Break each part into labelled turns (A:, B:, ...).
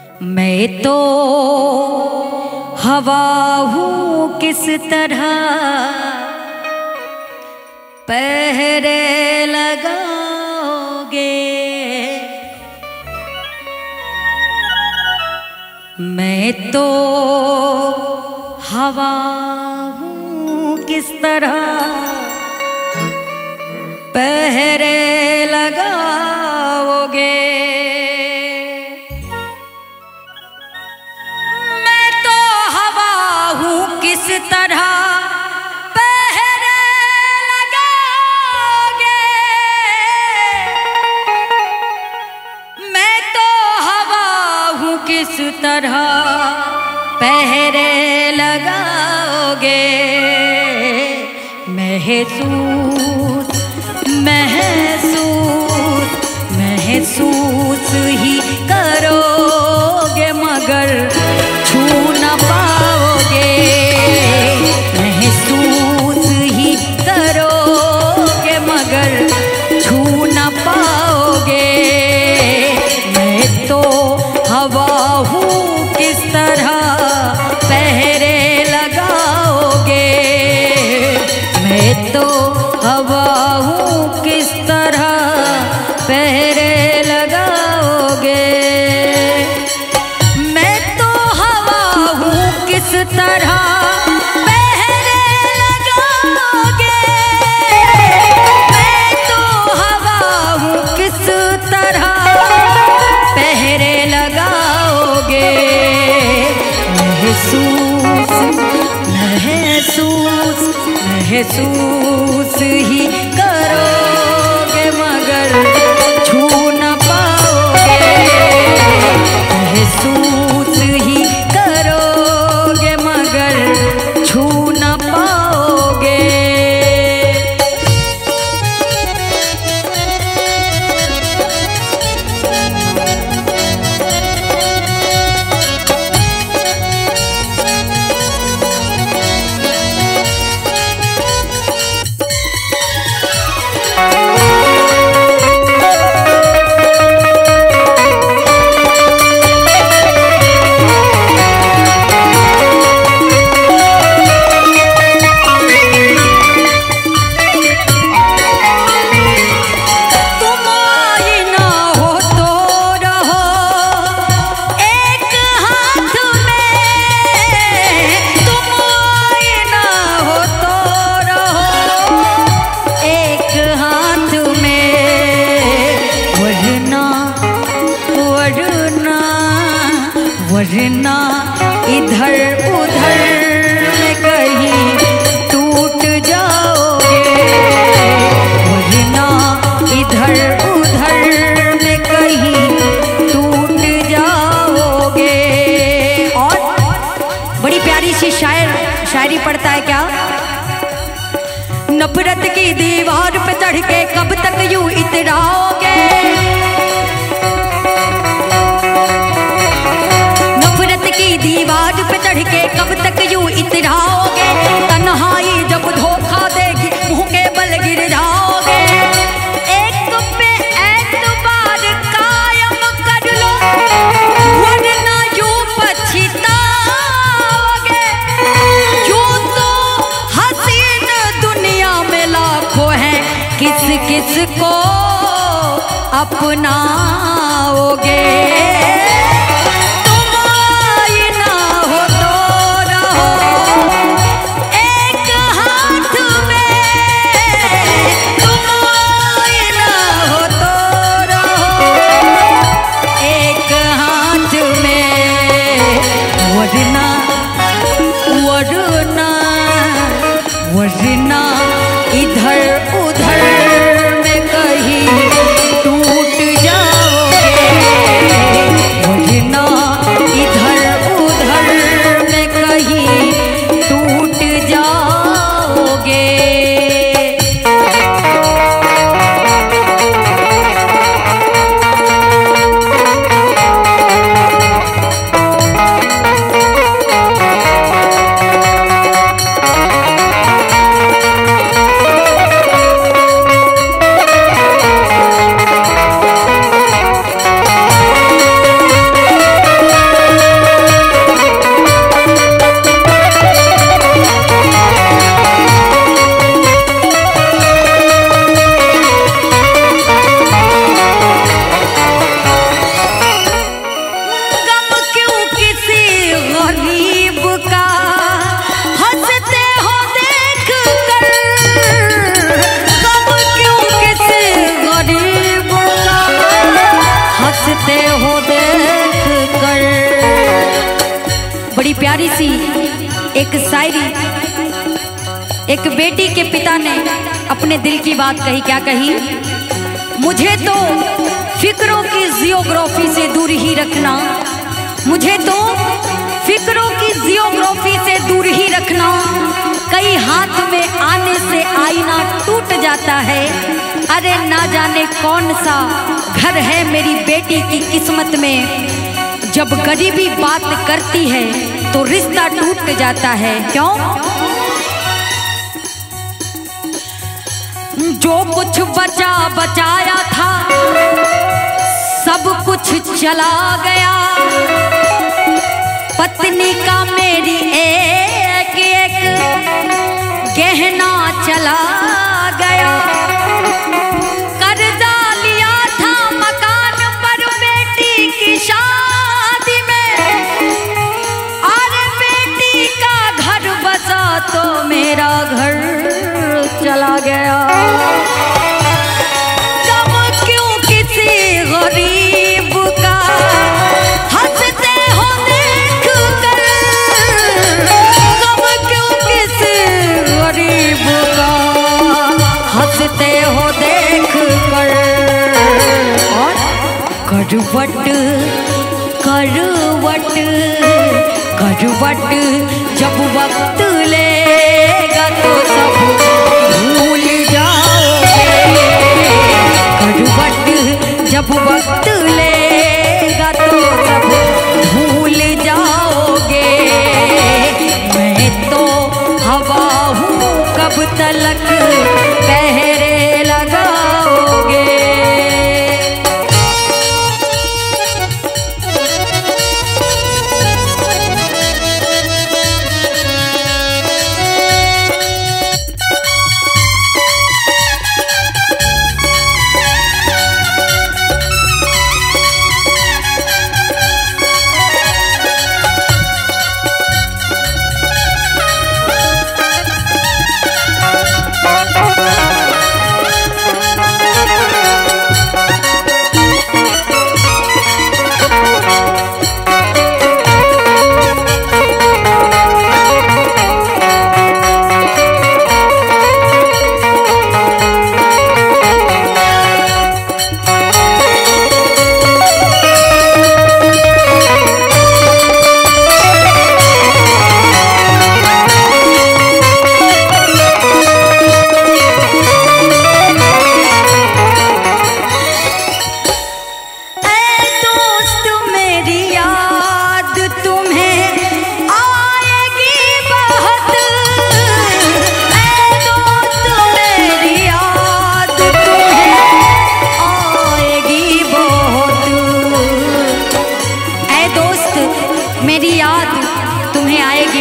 A: मैं तो हवा हूँ किस तरह पहरे लगाओगे। मैं तो हवा हूँ किस तरह पहरे लगाओगे। मैं तो हवा हूँ किस तरह पहरे लगाओगे। मैं तो हवा हूँ किस तरह पहरे लगाओगे। महसूस महसूस महसूस ही करोगे मगर छू न पाओगे। महसूस ही करोगे मगर छू न पाओगे। मैं तो हवा हूँ किस तरह पहरे लगाओगे। मैं तो हवा हूँ किस तरह पहरे लगाओगे। मैं तो हवा हूँ किस तरह पहरे लगाओगे। मैं तो हवा हूँ किस तरह पहरे लगाओगे। महसूस महसूस महसूस ही करोगे मगर छू न पाओगे। महसूस ही करोगे मगर छू न पाओगे। वरना इधर उधर में कहीं टूट जाओगे। वरना इधर उधर में कहीं टूट जाओगे। और बड़ी प्यारी सी शायरी पढ़ता है क्या। नफरत की दीवार पे चढ़ के कब तक यूं इतराओगे। दीवार पे चढ़ के कब तक यूं इतराओगे। तन्हाई जब धोखा देगी मुंह के बल गिर जाओगे। एक पे एतबार कायम कर लो वरना यूं पछताओगे। यूं तो हसीन दुनिया में लाखों हैं किस किस को अपनाओगे। वरना इधर उधर में कहीं टूट जाओगे। वरना इधर उधर में कहीं टूट जाओगे। प्यारी सी एक शायरी, एक बेटी के पिता ने अपने दिल की बात कही। क्या कही? मुझे तो फिक्रों की जियोग्राफी से दूर ही रखना, मुझे तो फिक्रों की जियोग्राफी से दूर ही रखना। कई हाथ में आने से आईना टूट जाता है। अरे ना जाने कौन सा घर है मेरी बेटी की किस्मत में, जब गरीबी बात करती है तो रिश्ता टूट जाता है। क्यों? जो कुछ बचा बचाया था सब कुछ चला गया, पत्नी का मेरी एक एक गहना चला गया। कर्जा लिया था मकान पर बेटी की शादी में, और बेटी का घर बसा तो मेरा घर चला गया। कब क्यों किसी गरीब का हंसते हो देख कर, कब क्यों किसी गरीब का हंसते हो देख कर। और करवट करवट करवट जब वक्त लेगा तो सब भूल जाओगे। करवट जब वक्त लेगा तो सब भूल जाओगे। मैं तो हवा हूँ कब तलक पहरे लगाओगे।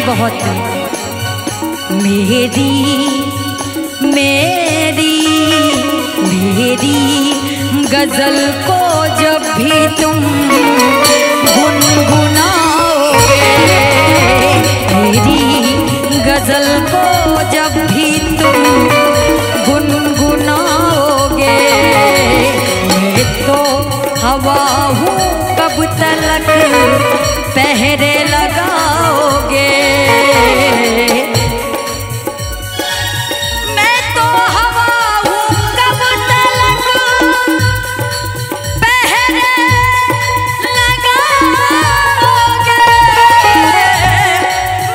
A: बहुत मेरी मेरी मेरी गजल को जब भी तुम गुनगुनाओगे, मेरी गजल को जब भी तुम गुनगुनाओगे। मैं तो हवा हूँ कब तलक पहरे लगाओगे। मैं तो हवा हूँ कब तलक पहरे लगाओगे।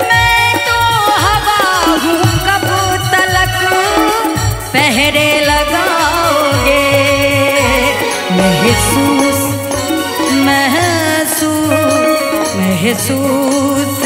A: मैं तो हवा हूँ कब तलक पहरे लगाओगे। महसूस महसूस महसूस